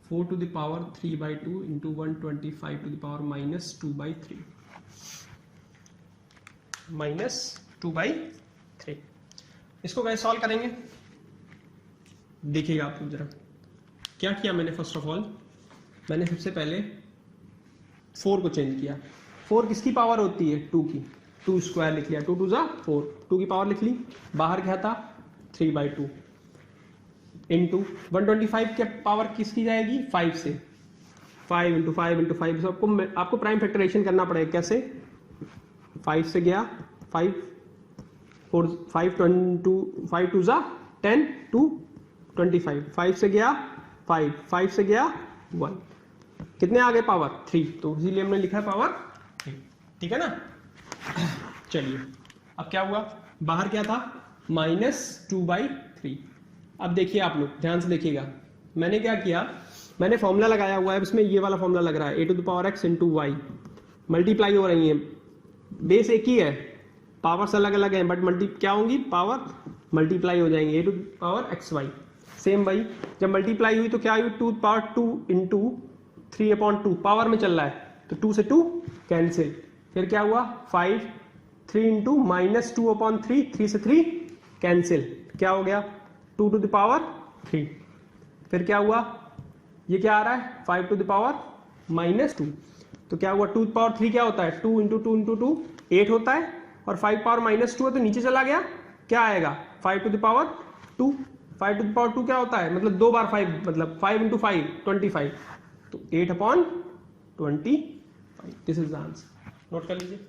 Four to the power 3/2 into 125 to the power -2/3, -2/3। इसको कैसे सॉल्व करेंगे देखिएगा आप लोग जरा। क्या किया मैंने, फर्स्ट ऑफ ऑल मैंने सबसे पहले 4 को चेंज किया। 4 किसकी पावर होती है 2 की, 2 स्क्वायर लिख लिया, 2 2 जा 4, 2 की पावर लिख ली। बाहर क्या था 3/2 इंटू 125 की पावर किसकी जाएगी 5 से, 5 इंटू 5 इंटू 5। तो आपको प्राइम फैक्टराइजेशन करना पड़ेगा। कैसे 5 से गया 5 4 5 5 2 जा 10 2 25, 5 से गया 5, 5 से गया 1, कितने आ गए पावर 3, तो इसीलिए हमने लिखा है पावर 3। ठीक है ना। चलिए अब क्या हुआ, बाहर क्या था -2/3। अब देखिए आप लोग ध्यान से देखिएगा, मैंने क्या किया, मैंने फॉर्मूला लगाया हुआ है, इसमें ये वाला फॉर्मूला लग रहा है a⁴x × y, मल्टीप्लाई हो रही है, बेस एक ही है, पावर्स अलग अलग हैं बट क्या होंगी, पावर मल्टीप्लाई हो जाएंगे, a⁴xy। सेम भाई जब मल्टीप्लाई हुई तो क्या हुई 2⁴2 इंटू 3/2, पावर में चल रहा है तो 2 से 2 कैंसिल, फिर क्या हुआ 5 3 इंटू -2/3, 3 से 3 कैंसिल, क्या हो गया 2 to the power 3। फिर क्या हुआ, ये क्या आ रहा है 5 to the power -2, तो क्या हुआ 2 to the power 3 क्या होता है 2 इंटू 2 इंटू 2 8 होता है, और 5 पावर -2 है तो नीचे चला गया, क्या आएगा 5 to the power 2। 5 to the power 2 क्या होता है, मतलब 2 बार 5, मतलब 5 इंटू 5 25, तो 8/25, this is the answer. Note कर लीजिए।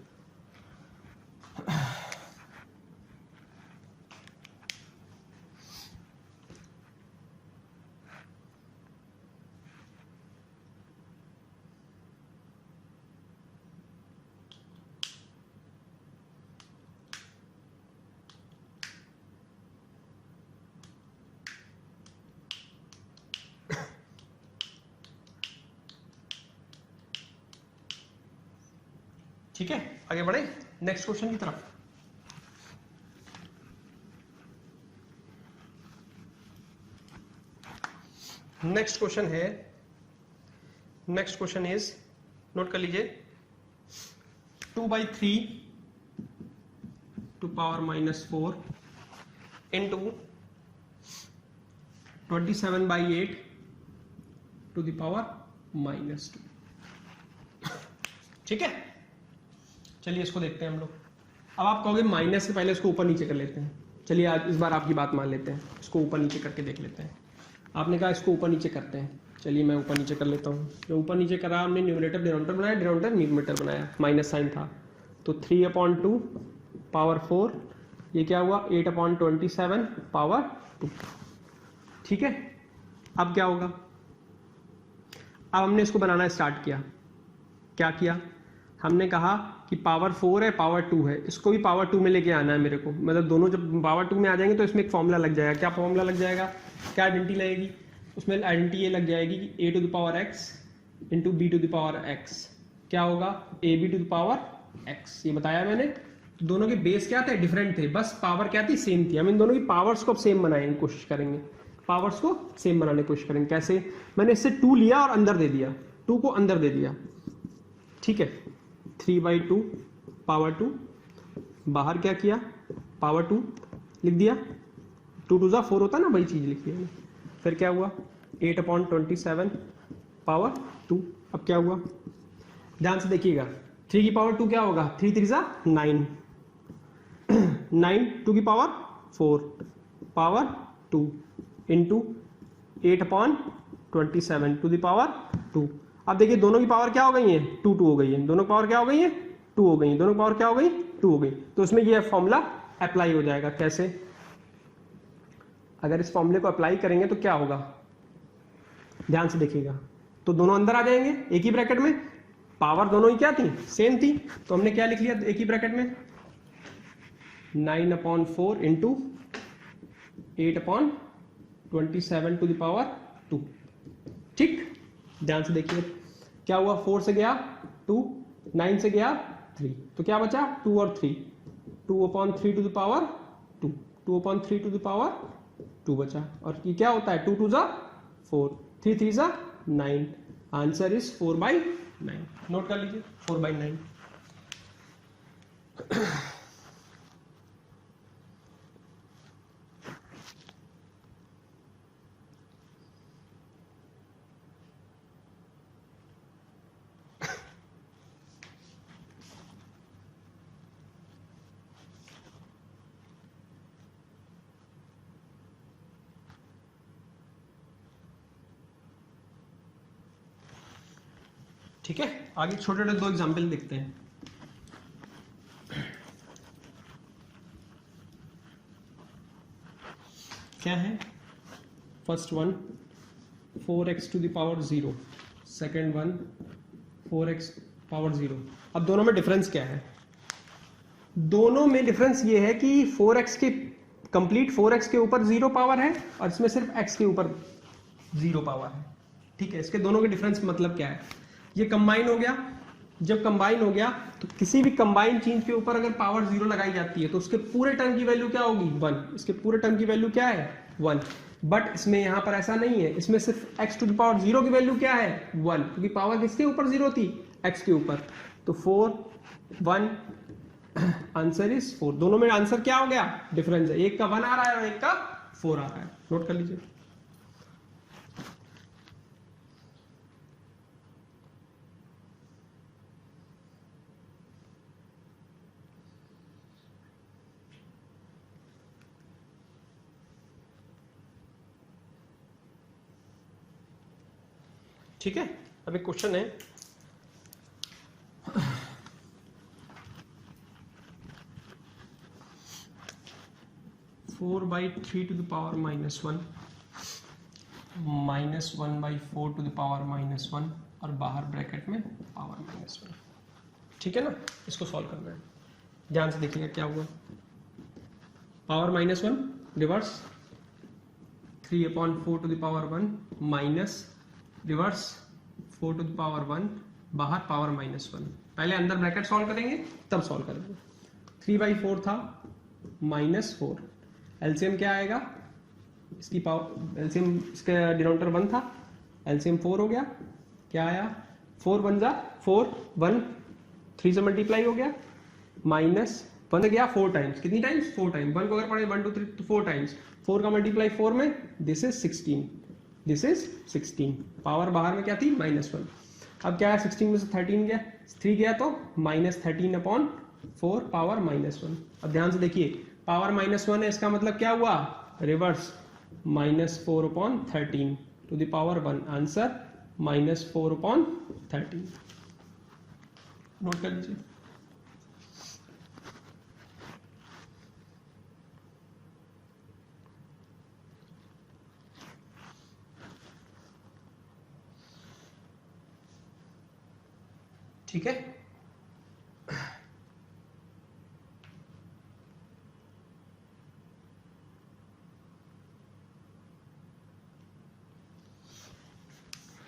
ठीक है, आगे बढ़े नेक्स्ट क्वेश्चन की तरफ। नेक्स्ट क्वेश्चन है, नेक्स्ट क्वेश्चन इज, नोट कर लीजिए, 2/3 to power -4 into 27/8 to the power -2। ठीक है, चलिए इसको देखते हैं हम लोग। अब आप कहोगे माइनस से पहले इसको ऊपर नीचे कर लेते हैं। चलिए आज इस बार आपकी बात मान लेते हैं, इसको ऊपर नीचे करके देख लेते हैं। आपने कहा इसको ऊपर नीचे करते हैं, चलिए मैं ऊपर नीचे कर लेता हूँ। जो ऊपर नीचे करा, हमने न्यूमरेटर डिनोमिनेटर बनाया, डिनोमिनेटर न्यूमरेटर बनाया, माइनस साइन था, तो 3/2 पावर 4, ये क्या हुआ 8/27 पावर 2। ठीक है, अब क्या होगा, अब हमने इसको बनाना स्टार्ट किया। क्या किया, हमने कहा कि पावर 4 है, पावर 2 है, इसको भी पावर 2 में लेके आना है मेरे को। मतलब दोनों जब पावर 2 में आ जाएंगे तो इसमें एक फॉर्मूला लग जाएगा। क्या फॉर्मूला लग जाएगा, क्या आइडेंटिटी लगेगी उसमें? आइडेंटिटी ये लग जाएगी कि a⁴x इंटू b⁴x क्या होगा ab⁴x। ये बताया मैंने। तो दोनों के बेस क्या थे, डिफरेंट थे, बस पावर क्या थी, सेम थी। हम इन दोनों की पावर्स को अब सेम बनाने की कोशिश करेंगे, पावर्स को सेम बनाने की कोशिश करेंगे। कैसे, मैंने इससे 2 लिया और अंदर दे दिया, 2 को अंदर दे दिया। ठीक है, 3/2 पावर 2, बाहर क्या किया, पावर 2 लिख दिया, 2 2 4 होता ना, वही चीज लिखी है। फिर क्या हुआ 8/27 पावर 2। अब क्या हुआ, ध्यान से देखिएगा, 3 की पावर 2 क्या होगा, 3 3 9, 9 2 की power 4 power 2 into 8/27 to the power 2। अब देखिए दोनों की पावर क्या हो गई है, 2 2 हो गई है, दोनों की पावर क्या हो गई है, 2 हो गई, दोनों की पावर क्या हो गई, 2 हो गई। तो इसमें ये फॉर्मूला अप्लाई हो जाएगा। कैसे, अगर इस फॉर्मूले को अप्लाई करेंगे तो क्या होगा, ध्यान से देखिएगा, तो दोनों अंदर आ जाएंगे एक ही ब्रैकेट में, पावर दोनों ही क्या थी, सेम थी। तो हमने क्या लिख लिया एक ही ब्रैकेट में, 9/4 इंटू 8/27 टू द पावर 2। ठीक, ध्यान से देखिए क्या हुआ, 4 से गया 2, 9 से गया 3, तो क्या बचा 2 और 3, 2/3 to the power 2, 2/3 to the power 2 बचा। और ये क्या होता है, 2 2 4, 3 3 9, आंसर इज 4/9। नोट कर लीजिए 4/9। ठीक है, आगे छोटे छोटे 2 एग्जाम्पल देखते हैं। क्या है, first one 4x to the power 0, second one 4x power 0। अब दोनों में डिफरेंस क्या है, दोनों में डिफरेंस ये है कि 4x के कंप्लीट 4x के ऊपर 0 पावर है और इसमें सिर्फ x के ऊपर 0 पावर है। ठीक है, इसके दोनों के डिफरेंस मतलब क्या है, ये कंबाइन हो गया। जब कंबाइन हो गया तो किसी भी कंबाइन चीज के ऊपर अगर पावर 0 लगाई जाती है तो उसके पूरे टर्म की वैल्यू क्या होगी, 1। इसके पूरे टर्म की वैल्यू क्या है, 1। बट इसमें यहां पर ऐसा नहीं है, इसमें सिर्फ x टू द पावर 0 की वैल्यू क्या है, 1, क्योंकि पावर किसके ऊपर 0 थी, x के ऊपर। तो 4 1, आंसर इज 4। दोनों में आंसर क्या हो गया, डिफरेंस है, एक का 1 आ रहा है और एक का 4 आ रहा है। नोट कर लीजिए। ठीक है, अब एक क्वेश्चन है, four by three to the power minus one -1/4 to the power -1 और बाहर ब्रैकेट में पावर -1। ठीक है ना, इसको सॉल्व करना है। ध्यान से देखिएगा क्या हुआ। Power -1 reverse 3/4 to the power 1 minus reverse 4 to the power 1 बाहर पावर -1। पहले अंदर ब्रैकेट सॉल्व करेंगे तब सॉल्व करेंगे। 3/4 था -4, एलसीएम क्या आएगा इसकी पावर, एलसीएम इसका डिनोमिनेटर 1 था, एलसीएम 4 हो गया। क्या आया 4 1 जा 4 1 3 से मल्टीप्लाई हो गया माइनस 1 गया 4 टाइम्स, कितनी टाइम्स 4 टाइम्स। 1 को अगर पढ़े 1 2 3 तो 4 टाइम्स, 4 का मल्टीप्लाई 4 में this is 16, this is 16। Power बाहर में क्या थी -1। अब क्या है 16 में से 13 गया 3 गया तो -13/4 पावर -1। अब ध्यान से देखिए पावर -1 है, इसका मतलब क्या हुआ reverse -4/13 to the power 1। Answer -4/13। Note कर लीजिए। ठीक है,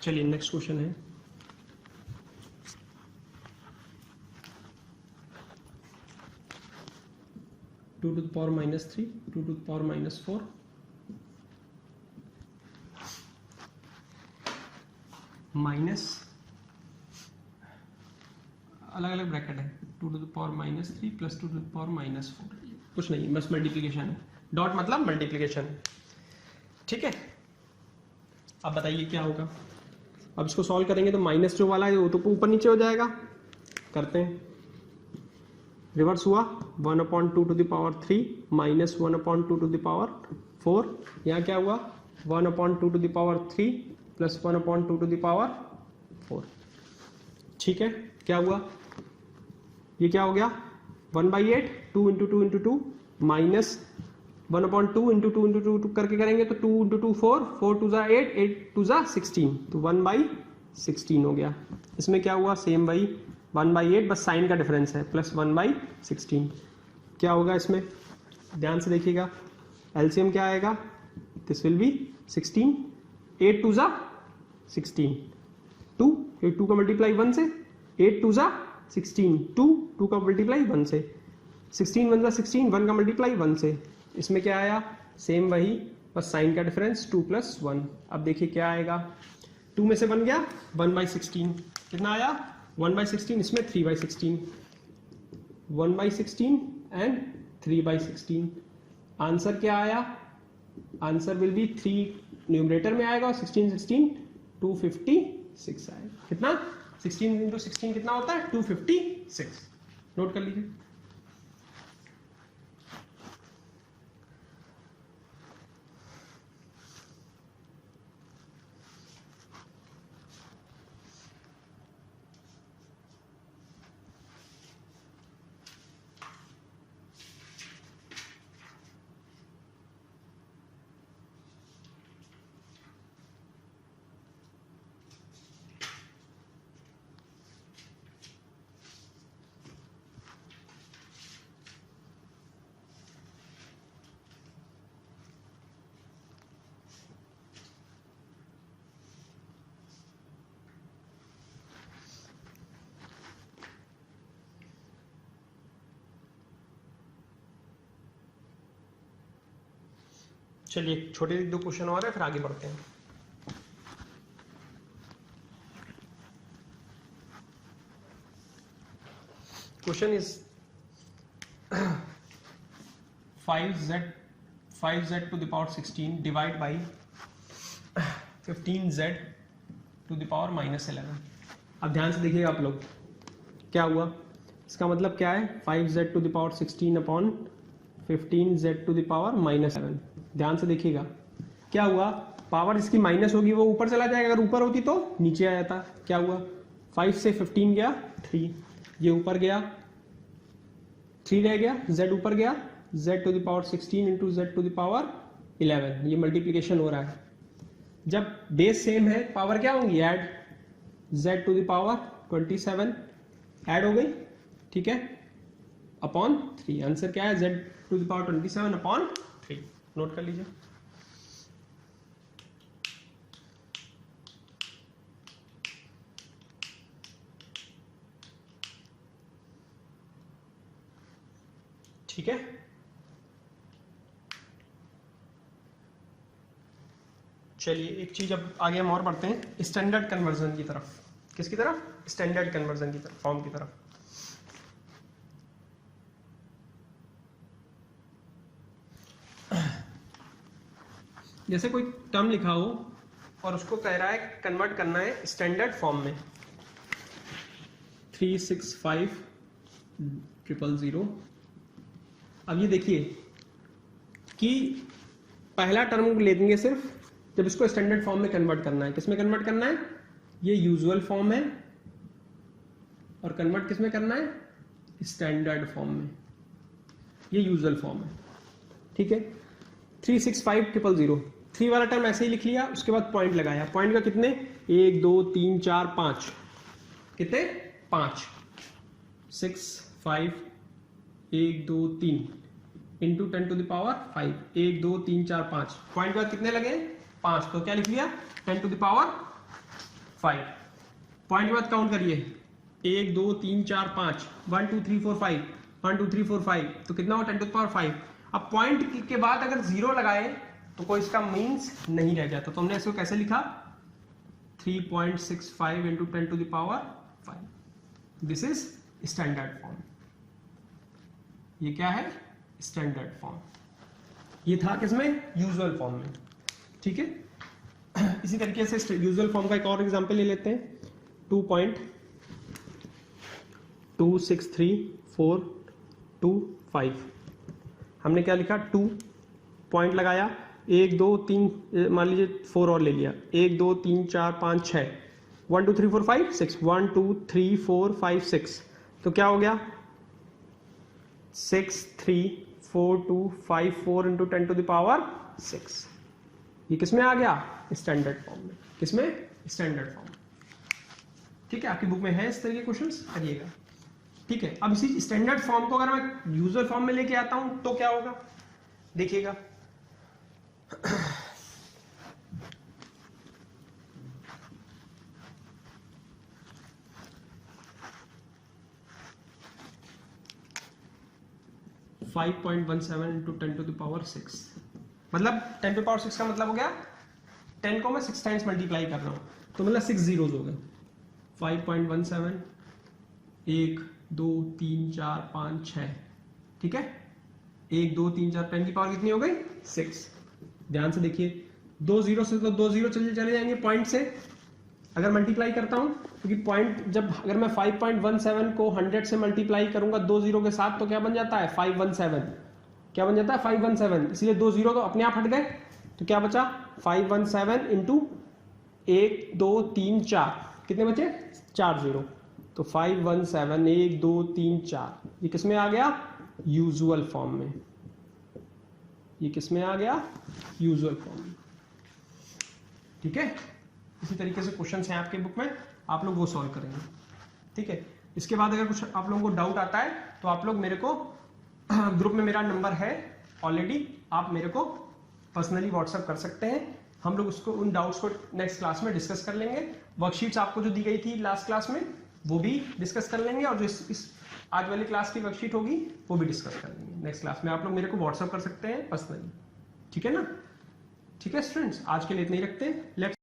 चलिए नेक्स्ट क्वेश्चन है, two to the power -3 2 to the power -4 minus अलग अलग ब्रैकेट है 2 to the power -3 plus 2 to the power -4। कुछ नहीं, बस मल्टीप्लीकेशन है, डॉट मतलब मल्टीप्लीकेशन। ठीक है, अब बताइए क्या होगा। अब इसको सॉल्व करेंगे तो माइनस जो वाला है वो तो ऊपर नीचे हो जाएगा। करते हैं, रिवर्स हुआ 1/2 to the power 3 -1/2 to the power 4। यहाँ क्या हुआ 1/2 to the power 3 plus 1/2 to the power 4। ठीक है, क्या हुआ ये क्या हो गया 1/8 2 × 2 × 2 माइनस 1/2 × 2 × 2 करके करेंगे तो 2 × 2 4 4 2 8 8 2 16 तो 1/16 हो गया। इसमें क्या हुआ सेम वही 1/8 बस साइन का डिफरेंस है प्लस 1/16। क्या होगा इसमें ध्यान से देखिएगा, एलसीएम क्या आएगा दिस विल बी 16 8 2 16 2 2 का मल्टीप्लाई 1 से 8 2 16 2 का मल्टीप्लाई 1 से 16 1 16 1 का मल्टीप्लाई 1 से। इसमें क्या आया सेम वही बस साइन का डिफरेंस 2 + 1। अब देखिए क्या आएगा 2 में से 1 गया 1/16 कितना आया 1/16। इसमें 3/16 1/16 एंड 3/16। आंसर क्या आया आंसर विल बी 3 न्यूमरेटर में आएगा और 16 16 256 आएगा। कितना 16 × 16 कितना होता है 256। नोट कर लीजिए। चलिए छोटे 2 क्वेश्चन और है फिर आगे बढ़ते हैं। Question is 5z to the power 16 divide by 15z to the power -11। अब ध्यान से देखिएगा आप लोग क्या हुआ इसका मतलब क्या है 5z to the power 16 upon 15z to the power -7। ध्यान से देखिएगा क्या हुआ पावर इसकी माइनस होगी वो ऊपर चला जाएगा, अगर ऊपर होती तो नीचे आ जाता। क्या हुआ, 5 से 15 गया 3, ये ऊपर गया 3 रह गया, z ऊपर गया, z to the power 16 into z to the power 11, ये मल्टीप्लीकेशन हो रहा है। जब बेस सेम है पावर क्या होंगी, add, z to the power 27 add हो गई, ठीक है, अपॉन 3। आंसर क्या है, z to the power 27 upon 3। नोट कर लीजिए। ठीक है, चलिए एक चीज अब आगे हम और बढ़ते हैं स्टैंडर्ड कन्वर्जन की तरफ। किसकी तरफ, स्टैंडर्ड कन्वर्जन की तरफ, फॉर्म की तरफ। जैसे कोई टर्म लिखा हो और उसको कह रहा है कन्वर्ट करना है स्टैंडर्ड फॉर्म में, 365,000। अब ये देखिए कि पहला टर्म ले देंगे सिर्फ जब इसको स्टैंडर्ड फॉर्म में कन्वर्ट करना है। किस में कन्वर्ट करना है, ये यूजुअल फॉर्म है, और कन्वर्ट किस में करना है, स्टैंडर्ड फॉर्म में। ये यूजुअल फॉर्म है, ठीक है। 365,000, 3 वाला टर्म ऐसे ही लिख लिया, उसके बाद पॉइंट लगाया। पॉइंट का कितने, 1 2 3 4 5, कितने 5, 6 5 1 2 3 into 10 to the power 5, 1 2 3 4 5, point के बाद कितने लगे 5, तो क्या लिख लिया 10 टू द पावर 5। पॉइंट के बाद काउंट करिए, 1 2 3 4 5, 1 2 3 4 5, 1 2 3 4 5, तो कितना हो 10 टू द पावर 5। अब पॉइंट के बाद अगर 0 लगाए तो कोई इसका मीन्स नहीं रह जाता, तो हमने इसको कैसे लिखा, 3.65 into 10 to the power 5। This is standard form. ये क्या है, स्टैंडर्ड फॉर्म। ये था किसमें, यूजुअल फॉर्म में, ठीक है। इसी तरीके से यूजुअल फॉर्म का एक और एग्जांपल ले लेते हैं, 2.263425। हमने क्या लिखा, 2 पॉइंट लगाया, 1 2 3, मान लीजिए 4 और ले लिया, 1 2 3 4 5 6, 1 2 3 4 5 6, 1 2 3 4 5 6, तो क्या हो गया 6 3 4 2 5 4 इंटू 10 टू द पावर 6। ये किसमें आ गया, स्टैंडर्ड फॉर्म में। किसमें, स्टैंडर्ड फॉर्म, ठीक है। आपकी बुक में है इस तरह के क्वेश्चंस, करिएगा, ठीक है। अब इसी स्टैंडर्ड फॉर्म को अगर मैं यूजुअल फॉर्म में लेके आता हूं तो क्या होगा, देखिएगा। इंटू 10 टू द पावर 6, मतलब 10 टू पावर 6 का मतलब हो गया 10 को मैं 6 टाइम्स मल्टीप्लाई कर रहा हूं, तो मतलब 6 जीरोज हो गए। 5.17, 1 2 3 4 5 6, ठीक है, 1 2 3 4, 10 की पावर कितनी हो गई 6। ध्यान से देखिए, 2 जीरो से तो 2 जीरो चले जाएंगे पॉइंट से, अगर मल्टीप्लाई करता हूं, क्योंकि पॉइंट जब अगर मैं 5.17 को 100 से मल्टीप्लाई करूंगा 2 जीरो के साथ, तो क्या बन जाता है 517, क्या बन जाता है 517, इसलिए 2 जीरो तो अपने आप हट गए, तो क्या बचा 517 इंटू 1 2 3 4, कितने बचे 4 जीरो, तो 517 1 2 3 4, ये किसमें आ गया, यूजुअल फॉर्म में। ये किसमें आ गया, यूजुअल फॉर्म में, ठीक है। इसी तरीके से क्वेश्चंस हैं आपके बुक में, आप लोग वो सॉल्व करेंगे, ठीक है। इसके बाद अगर कुछ आप लोगों को डाउट आता है तो आप लोग मेरे को ग्रुप में मेरा नंबर है ऑलरेडी, आप मेरे को पर्सनली व्हाट्सएप कर सकते हैं, हम लोग उसको उन डाउट्स को नेक्स्ट क्लास में डिस्कस कर लेंगे। वर्कशीट्स आपको जो दी गई थी लास्ट क्लास में वो भी डिस्कस कर लेंगे, और जो इस आज वाली क्लास की वर्कशीट होगी वो भी डिस्कस कर लेंगे नेक्स्ट क्लास में। आप लोग मेरे को व्हाट्सएप कर सकते हैं पर्सनली, ठीक है ना। ठीक है स्टूडेंट्स, आज के लिए इतना ही रखते हैं। लेट्स